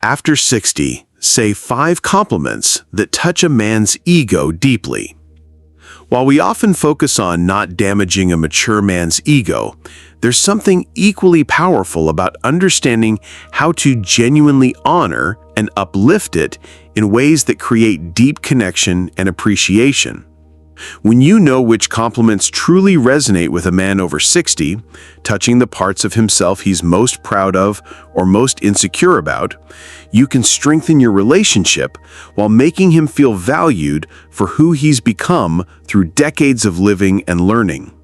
After 60, say 5 compliments that touch a man's ego deeply. While we often focus on not damaging a mature man's ego, there's something equally powerful about understanding how to genuinely honor and uplift it in ways that create deep connection and appreciation. When you know which compliments truly resonate with a man over 60, touching the parts of himself he's most proud of or most insecure about, you can strengthen your relationship while making him feel valued for who he's become through decades of living and learning.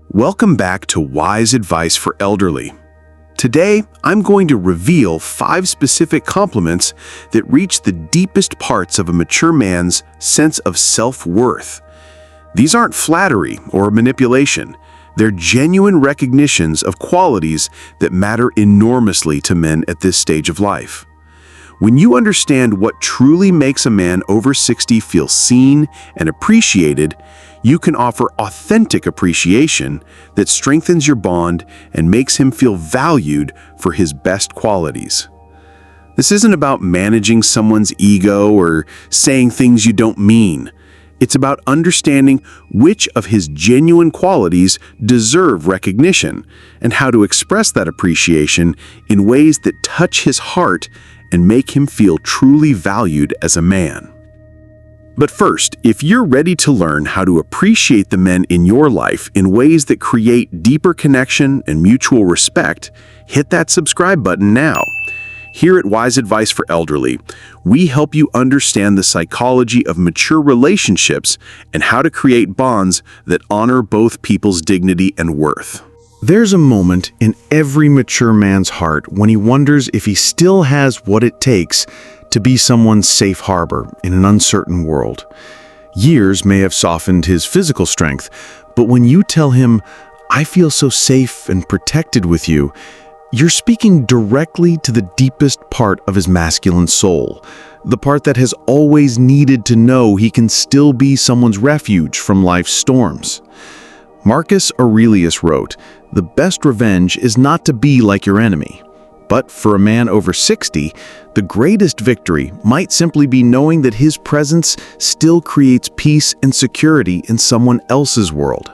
Welcome back to Wise Advice for Elderly. Today, I'm going to reveal 5 specific compliments that reach the deepest parts of a mature man's sense of self-worth. These aren't flattery or manipulation. They're genuine recognitions of qualities that matter enormously to men at this stage of life. When you understand what truly makes a man over 60 feel seen and appreciated, you can offer authentic appreciation that strengthens your bond and makes him feel valued for his best qualities. This isn't about managing someone's ego or saying things you don't mean. It's about understanding which of his genuine qualities deserve recognition and how to express that appreciation in ways that touch his heart and make him feel truly valued as a man. But first, if you're ready to learn how to appreciate the men in your life in ways that create deeper connection and mutual respect, hit that subscribe button now. Here at Wise Advice for Elderly, we help you understand the psychology of mature relationships and how to create bonds that honor both people's dignity and worth. There's a moment in every mature man's heart when he wonders if he still has what it takes to be someone's safe harbor in an uncertain world. Years may have softened his physical strength, but when you tell him, "I feel so safe and protected with you," you're speaking directly to the deepest part of his masculine soul, the part that has always needed to know he can still be someone's refuge from life's storms. Marcus Aurelius wrote, "The best revenge is not to be like your enemy." But for a man over 60, the greatest victory might simply be knowing that his presence still creates peace and security in someone else's world.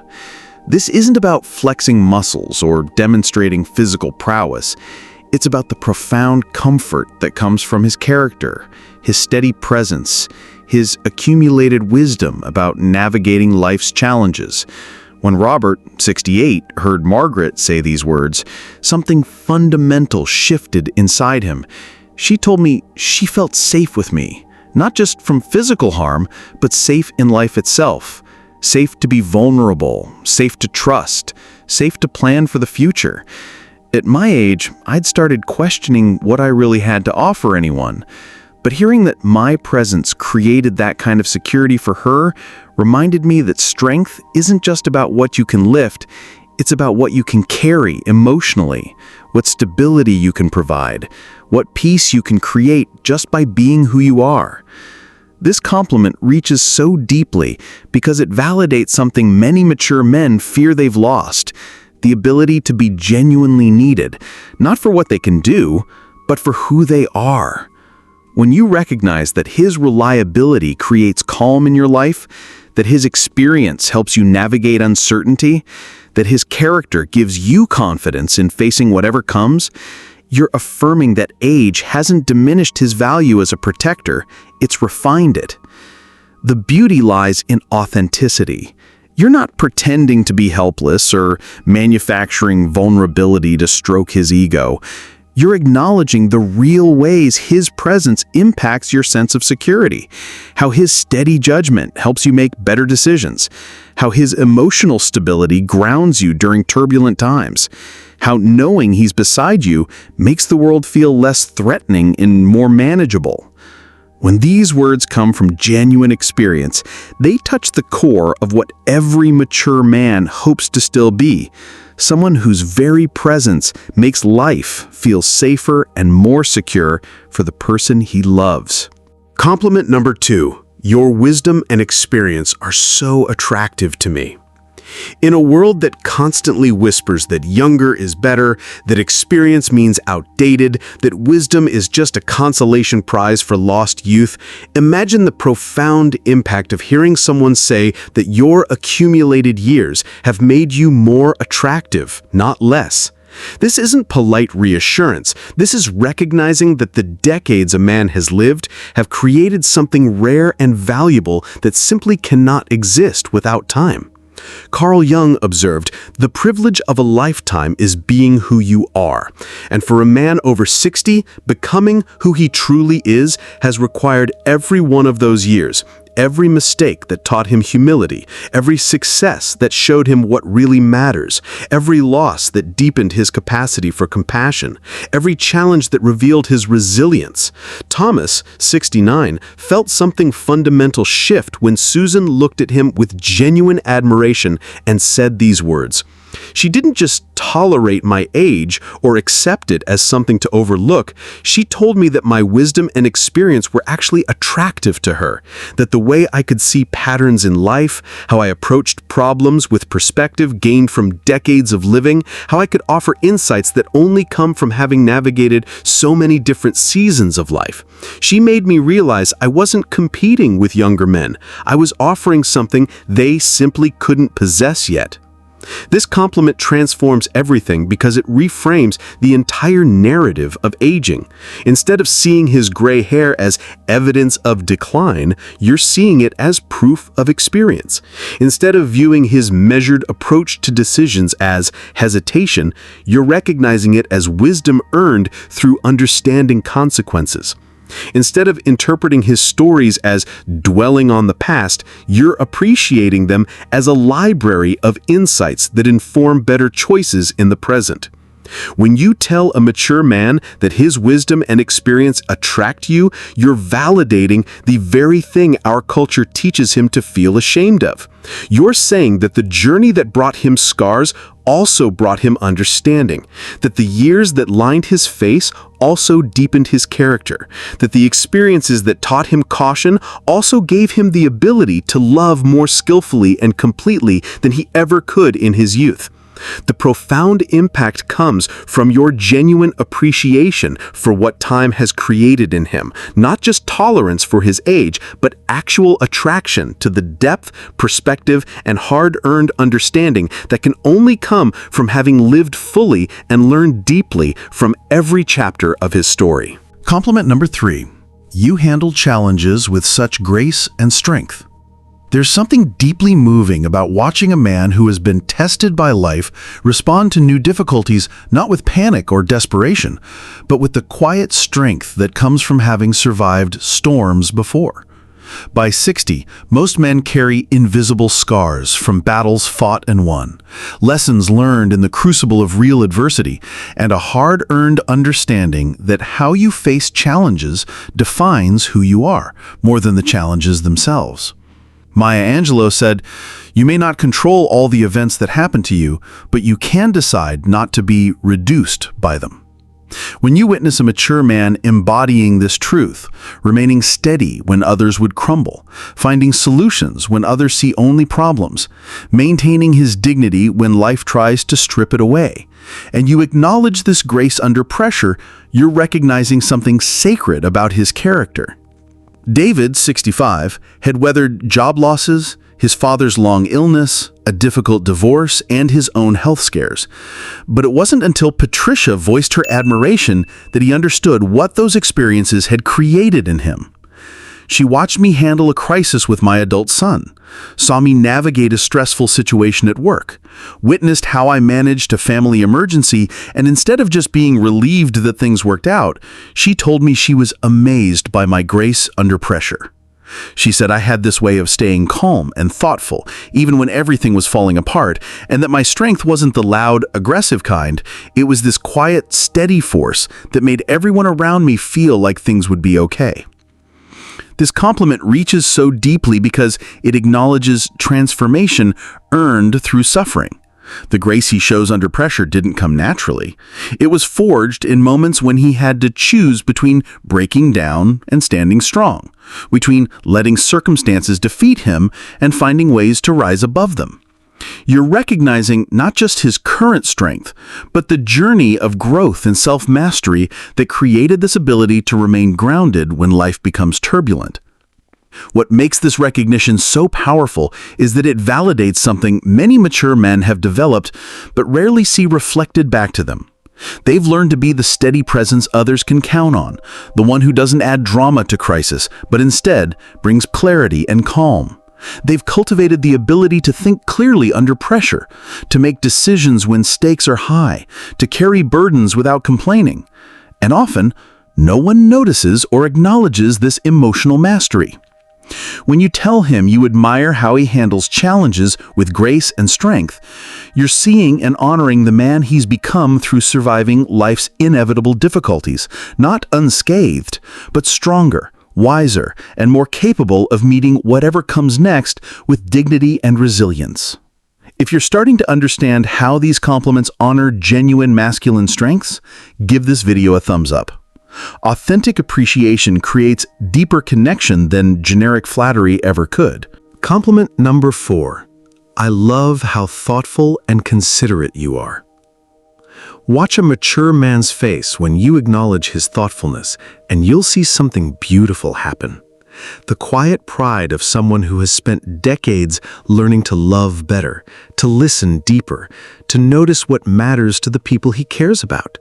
This isn't about flexing muscles or demonstrating physical prowess. It's about the profound comfort that comes from his character, his steady presence, his accumulated wisdom about navigating life's challenges. When Robert, 68, heard Margaret say these words, something fundamental shifted inside him. She told me she felt safe with me, not just from physical harm, but safe in life itself. Safe to be vulnerable, safe to trust, safe to plan for the future. At my age, I'd started questioning what I really had to offer anyone. But hearing that my presence created that kind of security for her reminded me that strength isn't just about what you can lift, it's about what you can carry emotionally, what stability you can provide, what peace you can create just by being who you are. This compliment reaches so deeply because it validates something many mature men fear they've lost, the ability to be genuinely needed, not for what they can do, but for who they are. When you recognize that his reliability creates calm in your life, that his experience helps you navigate uncertainty, that his character gives you confidence in facing whatever comes, you're affirming that age hasn't diminished his value as a protector, it's refined it. The beauty lies in authenticity. You're not pretending to be helpless or manufacturing vulnerability to stroke his ego. You're acknowledging the real ways his presence impacts your sense of security, how his steady judgment helps you make better decisions, how his emotional stability grounds you during turbulent times, how knowing he's beside you makes the world feel less threatening and more manageable. When these words come from genuine experience, they touch the core of what every mature man hopes to still be. Someone whose very presence makes life feel safer and more secure for the person he loves. Compliment number 2. Your wisdom and experience are so attractive to me. In a world that constantly whispers that younger is better, that experience means outdated, that wisdom is just a consolation prize for lost youth, imagine the profound impact of hearing someone say that your accumulated years have made you more attractive, not less. This isn't polite reassurance. This is recognizing that the decades a man has lived have created something rare and valuable that simply cannot exist without time. Carl Jung observed, "The privilege of a lifetime is being who you are." And for a man over 60, becoming who he truly is has required every one of those years. Every mistake that taught him humility, every success that showed him what really matters, every loss that deepened his capacity for compassion, every challenge that revealed his resilience. Thomas, 69, felt something fundamental shift when Susan looked at him with genuine admiration and said these words. She didn't just tolerate my age or accept it as something to overlook. She told me that my wisdom and experience were actually attractive to her, that the way I could see patterns in life, how I approached problems with perspective gained from decades of living, how I could offer insights that only come from having navigated so many different seasons of life. She made me realize I wasn't competing with younger men. I was offering something they simply couldn't possess yet. This compliment transforms everything because it reframes the entire narrative of aging. Instead of seeing his gray hair as evidence of decline, you're seeing it as proof of experience. Instead of viewing his measured approach to decisions as hesitation, you're recognizing it as wisdom earned through understanding consequences. Instead of interpreting his stories as dwelling on the past, you're appreciating them as a library of insights that inform better choices in the present. When you tell a mature man that his wisdom and experience attract you, you're validating the very thing our culture teaches him to feel ashamed of. You're saying that the journey that brought him scars also brought him understanding, that the years that lined his face also deepened his character, that the experiences that taught him caution also gave him the ability to love more skillfully and completely than he ever could in his youth. The profound impact comes from your genuine appreciation for what time has created in him, not just tolerance for his age, but actual attraction to the depth, perspective, and hard-earned understanding that can only come from having lived fully and learned deeply from every chapter of his story. Compliment number 3. You handle challenges with such grace and strength. There's something deeply moving about watching a man who has been tested by life respond to new difficulties not with panic or desperation, but with the quiet strength that comes from having survived storms before. By 60, most men carry invisible scars from battles fought and won, lessons learned in the crucible of real adversity, and a hard-earned understanding that how you face challenges defines who you are, more than the challenges themselves. Maya Angelou said, "You may not control all the events that happen to you, but you can decide not to be reduced by them." When you witness a mature man embodying this truth, remaining steady when others would crumble, finding solutions when others see only problems, maintaining his dignity when life tries to strip it away, and you acknowledge this grace under pressure, you're recognizing something sacred about his character. David, 65, had weathered job losses, his father's long illness, a difficult divorce, and his own health scares. But it wasn't until Patricia voiced her admiration that he understood what those experiences had created in him. She watched me handle a crisis with my adult son, saw me navigate a stressful situation at work, witnessed how I managed a family emergency, and instead of just being relieved that things worked out, she told me she was amazed by my grace under pressure. She said I had this way of staying calm and thoughtful, even when everything was falling apart, and that my strength wasn't the loud, aggressive kind. It was this quiet, steady force that made everyone around me feel like things would be okay. This compliment reaches so deeply because it acknowledges transformation earned through suffering. The grace he shows under pressure didn't come naturally. It was forged in moments when he had to choose between breaking down and standing strong, between letting circumstances defeat him and finding ways to rise above them. You're recognizing not just his current strength, but the journey of growth and self-mastery that created this ability to remain grounded when life becomes turbulent. What makes this recognition so powerful is that it validates something many mature men have developed but rarely see reflected back to them. They've learned to be the steady presence others can count on, the one who doesn't add drama to crisis, but instead brings clarity and calm. They've cultivated the ability to think clearly under pressure, to make decisions when stakes are high, to carry burdens without complaining. And often, no one notices or acknowledges this emotional mastery. When you tell him you admire how he handles challenges with grace and strength, you're seeing and honoring the man he's become through surviving life's inevitable difficulties, not unscathed, but stronger, wiser, and more capable of meeting whatever comes next with dignity and resilience. If you're starting to understand how these compliments honor genuine masculine strengths, give this video a thumbs up. Authentic appreciation creates deeper connection than generic flattery ever could. Compliment number 4. I love how thoughtful and considerate you are. Watch a mature man's face when you acknowledge his thoughtfulness, and you'll see something beautiful happen. The quiet pride of someone who has spent decades learning to love better, to listen deeper, to notice what matters to the people he cares about.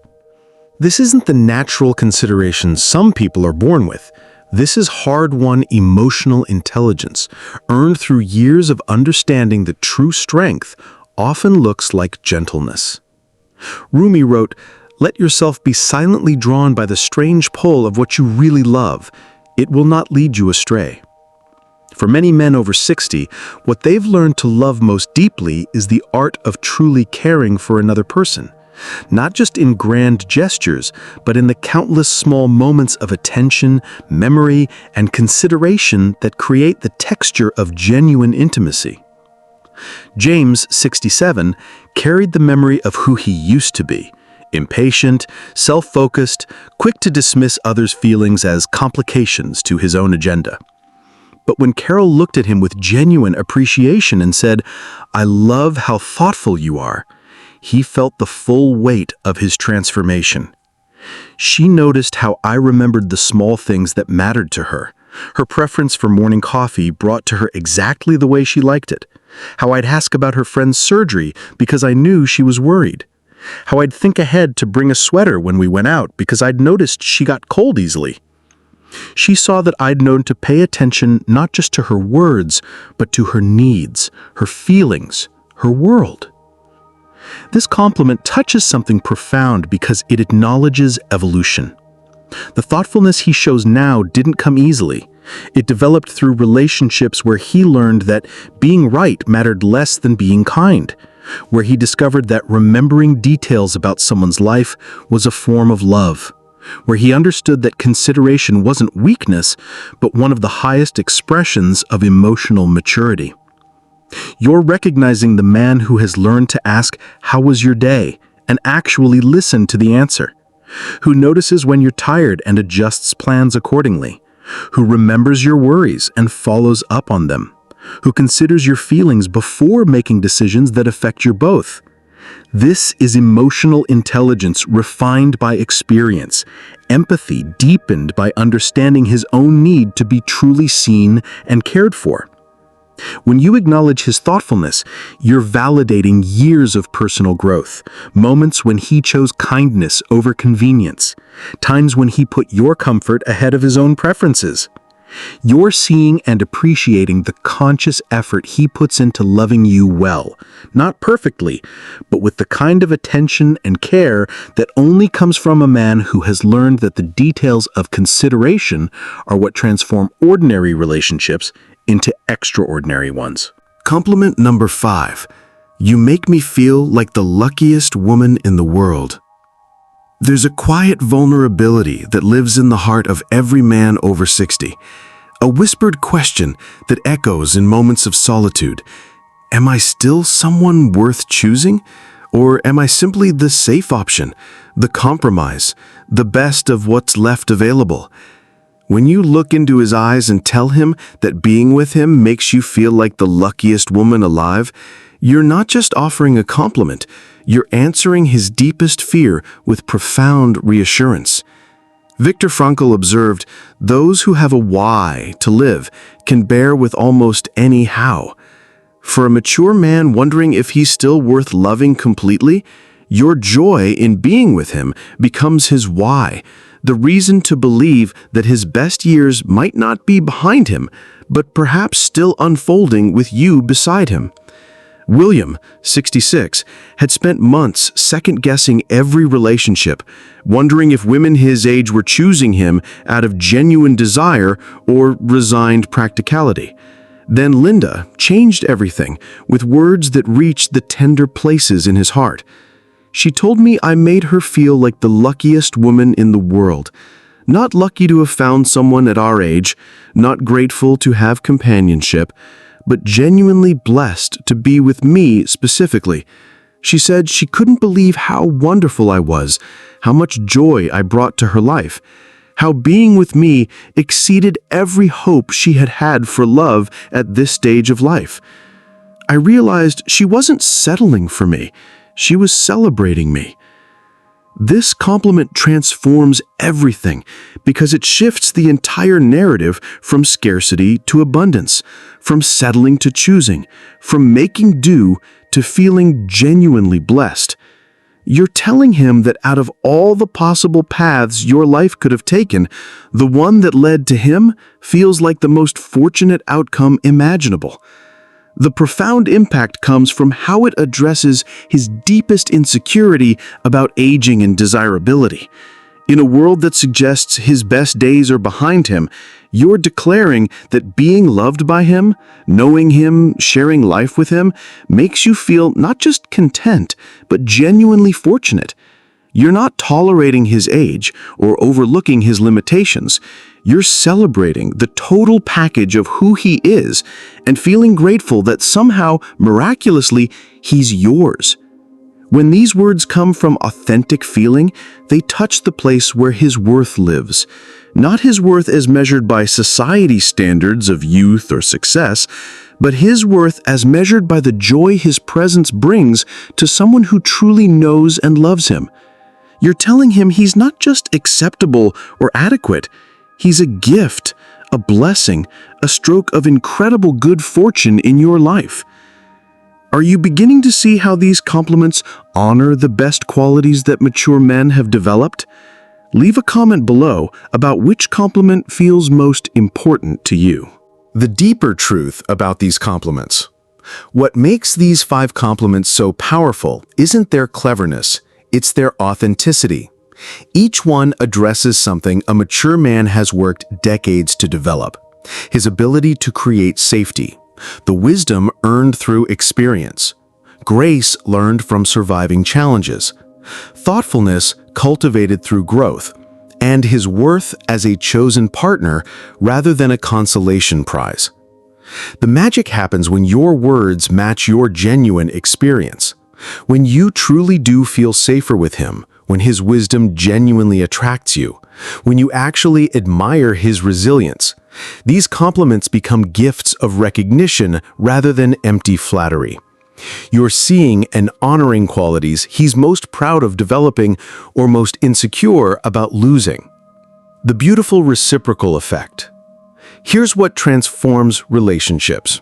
This isn't the natural consideration some people are born with. This is hard-won emotional intelligence, earned through years of understanding that true strength often looks like gentleness. Rumi wrote, "Let yourself be silently drawn by the strange pull of what you really love. It will not lead you astray." For many men over 60, what they've learned to love most deeply is the art of truly caring for another person. Not just in grand gestures, but in the countless small moments of attention, memory, and consideration that create the texture of genuine intimacy. James, 67, carried the memory of who he used to be: impatient, self-focused, quick to dismiss others' feelings as complications to his own agenda. But when Carol looked at him with genuine appreciation and said, "I love how thoughtful you are," he felt the full weight of his transformation. She noticed how I remembered the small things that mattered to her. Her preference for morning coffee brought to her exactly the way she liked it. How I'd ask about her friend's surgery because I knew she was worried. How I'd think ahead to bring a sweater when we went out because I'd noticed she got cold easily. She saw that I'd known to pay attention not just to her words, but to her needs, her feelings, her world. This compliment touches something profound because it acknowledges evolution. The thoughtfulness he shows now didn't come easily. It developed through relationships where he learned that being right mattered less than being kind, where he discovered that remembering details about someone's life was a form of love, where he understood that consideration wasn't weakness, but one of the highest expressions of emotional maturity. You're recognizing the man who has learned to ask, "How was your day?" and actually listen to the answer, who notices when you're tired and adjusts plans accordingly, who remembers your worries and follows up on them, who considers your feelings before making decisions that affect you both. This is emotional intelligence refined by experience, empathy deepened by understanding his own need to be truly seen and cared for. When you acknowledge his thoughtfulness, you're validating years of personal growth, moments when he chose kindness over convenience, times when he put your comfort ahead of his own preferences. You're seeing and appreciating the conscious effort he puts into loving you well, not perfectly, but with the kind of attention and care that only comes from a man who has learned that the details of consideration are what transform ordinary relationships into extraordinary ones. Compliment number 5. You make me feel like the luckiest woman in the world. There's a quiet vulnerability that lives in the heart of every man over 60. A whispered question that echoes in moments of solitude. Am I still someone worth choosing? Or am I simply the safe option, the compromise, the best of what's left available? When you look into his eyes and tell him that being with him makes you feel like the luckiest woman alive, You're not just offering a compliment, you're answering his deepest fear with profound reassurance. Viktor Frankl observed, "Those who have a why to live can bear with almost any how." For a mature man wondering if he's still worth loving completely, your joy in being with him becomes his why, the reason to believe that his best years might not be behind him, but perhaps still unfolding with you beside him. William, 66, had spent months second-guessing every relationship, wondering if women his age were choosing him out of genuine desire or resigned practicality. Then Linda changed everything with words that reached the tender places in his heart. She told me I made her feel like the luckiest woman in the world. Not lucky to have found someone at our age, not grateful to have companionship, but genuinely blessed to be with me specifically. She said she couldn't believe how wonderful I was, how much joy I brought to her life, how being with me exceeded every hope she had had for love at this stage of life. I realized she wasn't settling for me, she was celebrating me. This compliment transforms everything because it shifts the entire narrative from scarcity to abundance, from settling to choosing, from making do to feeling genuinely blessed. You're telling him that out of all the possible paths your life could have taken, the one that led to him feels like the most fortunate outcome imaginable. The profound impact comes from how it addresses his deepest insecurity about aging and desirability. In a world that suggests his best days are behind him, you're declaring that being loved by him, knowing him, sharing life with him, makes you feel not just content, but genuinely fortunate. You're not tolerating his age or overlooking his limitations. You're celebrating the total package of who he is and feeling grateful that somehow, miraculously, he's yours. When these words come from authentic feeling, they touch the place where his worth lives. Not his worth as measured by society's standards of youth or success, but his worth as measured by the joy his presence brings to someone who truly knows and loves him. You're telling him he's not just acceptable or adequate, he's a gift, a blessing, a stroke of incredible good fortune in your life. Are you beginning to see how these compliments honor the best qualities that mature men have developed? Leave a comment below about which compliment feels most important to you. The deeper truth about these compliments. What makes these 5 compliments so powerful isn't their cleverness, it's their authenticity. Each one addresses something a mature man has worked decades to develop. His ability to create safety, the wisdom earned through experience, grace learned from surviving challenges, thoughtfulness cultivated through growth, and his worth as a chosen partner rather than a consolation prize. The magic happens when your words match your genuine experience. When you truly do feel safer with him, when his wisdom genuinely attracts you, when you actually admire his resilience, these compliments become gifts of recognition rather than empty flattery. You're seeing and honoring qualities he's most proud of developing or most insecure about losing. The beautiful reciprocal effect. Here's what transforms relationships.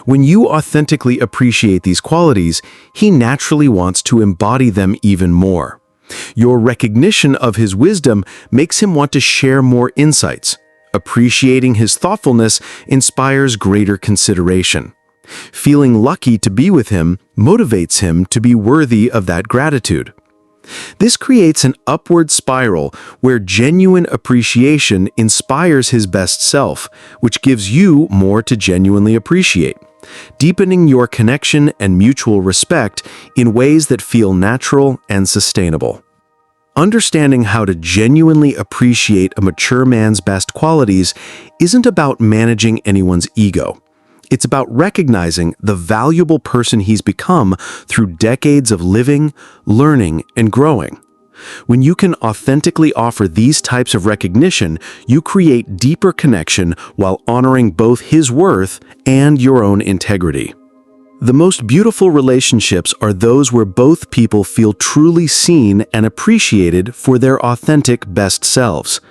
When you authentically appreciate these qualities, he naturally wants to embody them even more. Your recognition of his wisdom makes him want to share more insights. Appreciating his thoughtfulness inspires greater consideration. Feeling lucky to be with him motivates him to be worthy of that gratitude. This creates an upward spiral where genuine appreciation inspires his best self, which gives you more to genuinely appreciate, deepening your connection and mutual respect in ways that feel natural and sustainable. Understanding how to genuinely appreciate a mature man's best qualities isn't about managing anyone's ego. It's about recognizing the valuable person he's become through decades of living, learning, and growing. When you can authentically offer these types of recognition, you create deeper connection while honoring both his worth and your own integrity. The most beautiful relationships are those where both people feel truly seen and appreciated for their authentic best selves.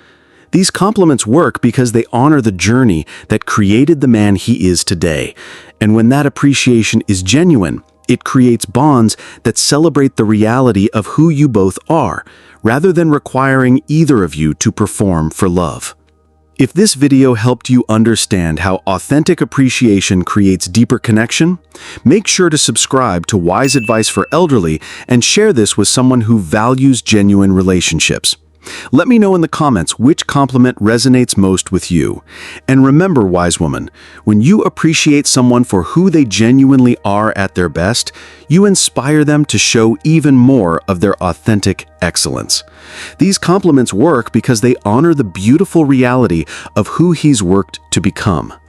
These compliments work because they honor the journey that created the man he is today. And when that appreciation is genuine, it creates bonds that celebrate the reality of who you both are, rather than requiring either of you to perform for love. If this video helped you understand how authentic appreciation creates deeper connection, make sure to subscribe to Wise Advice for Elderly and share this with someone who values genuine relationships. Let me know in the comments which compliment resonates most with you. And remember, wise woman, when you appreciate someone for who they genuinely are at their best, you inspire them to show even more of their authentic excellence. These compliments work because they honor the beautiful reality of who he's worked to become.